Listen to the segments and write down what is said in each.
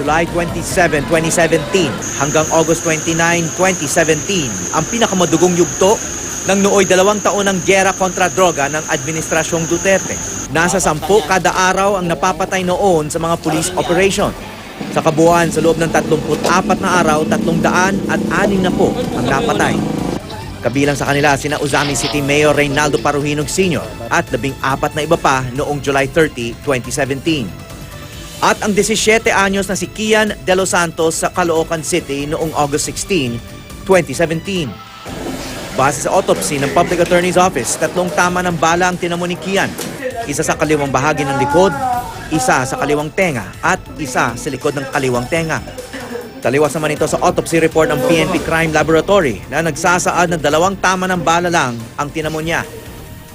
July 27, 2017 hanggang August 29, 2017 ang pinakamadugong yugto ng nooy 2 taon ng gyera kontra droga ng Administrasyong Duterte. Nasa 10 kada araw ang napapatay noon sa mga police operation. Sa kabuuan, sa loob ng 34 na araw, 360 ang napatay. Kabilang sa kanila sina Uzami City Mayor Reynaldo Paruhinog Sr. at 14 na iba pa noong July 30, 2017. At ang 17 anyos na si Kian De Los Santos sa Caloocan City noong August 16, 2017. Base sa autopsy ng Public Attorney's Office, 3 tama ng bala ang tinamo ni Kian. Isa sa kaliwang bahagi ng likod, isa sa kaliwang tenga, at isa sa likod ng kaliwang tenga. Taliwas naman ito sa autopsy report ng PNP Crime Laboratory na nagsasaad na 2 tama ng bala lang ang tinamo niya.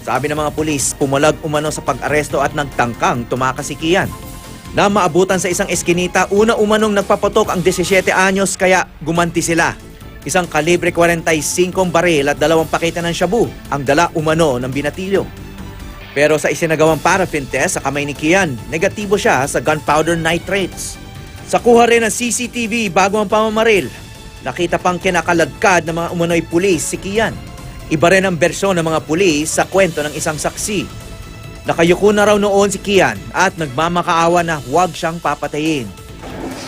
Sabi ng mga pulis, pumulag umano sa pag-aresto at nagtangkang tumakas si Kian. Na maabutan sa isang eskinita, una umanong nagpaputok ang 17 anyos kaya gumanti sila. Isang kalibre 45 baril at 2 pakete ng shabu ang dala umano ng binatilyo. Pero sa isinagawang paraffin test sa kamay ni Kian, negatibo siya sa gunpowder nitrates. Sa kuha rin ng CCTV bago ang pamamaril, nakita pang kinakaladkad ng mga umano'y pulis si Kian. Iba rin ang bersyon ng mga pulis sa kwento ng isang saksi. Nakayuko na raw noon si Kian at nagmamakaawa na huwag siyang papatayin.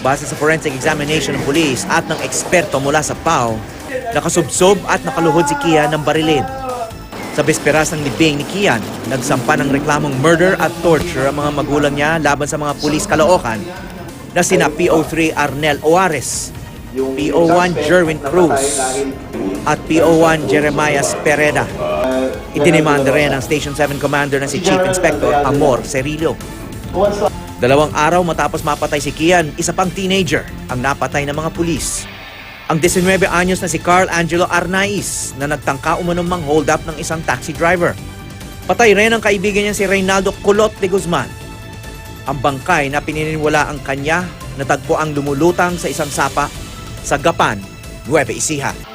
Base sa forensic examination ng pulis at ng eksperto mula sa PAO, nakasubsob at nakaluhod si Kian ng barilin. Sa bisperas ng libing ni Kian, nagsampa ng reklamong murder at torture ang mga magulang niya laban sa mga pulis Caloocan na sina PO3 Arnel Oares, PO1 Jerwin Cruz, at PO1 Jeremiah Pereda. Idinimanda rin ang Station 7 Commander na si Chief Inspector Amor Cerillo. 2 araw matapos mapatay si Kian, isa pang teenager ang napatay ng mga pulis. Ang 19 anyos na si Carl Angelo Arnaiz na nagtangka umanong mang-hold up ng isang taxi driver. Patay rin ang kaibigan niya si Reynaldo Culot de Guzman. Ang bangkay na pininiwala ang kanya natagpo ang lumulutang sa isang sapa sa Gapan, Nueva Ecija.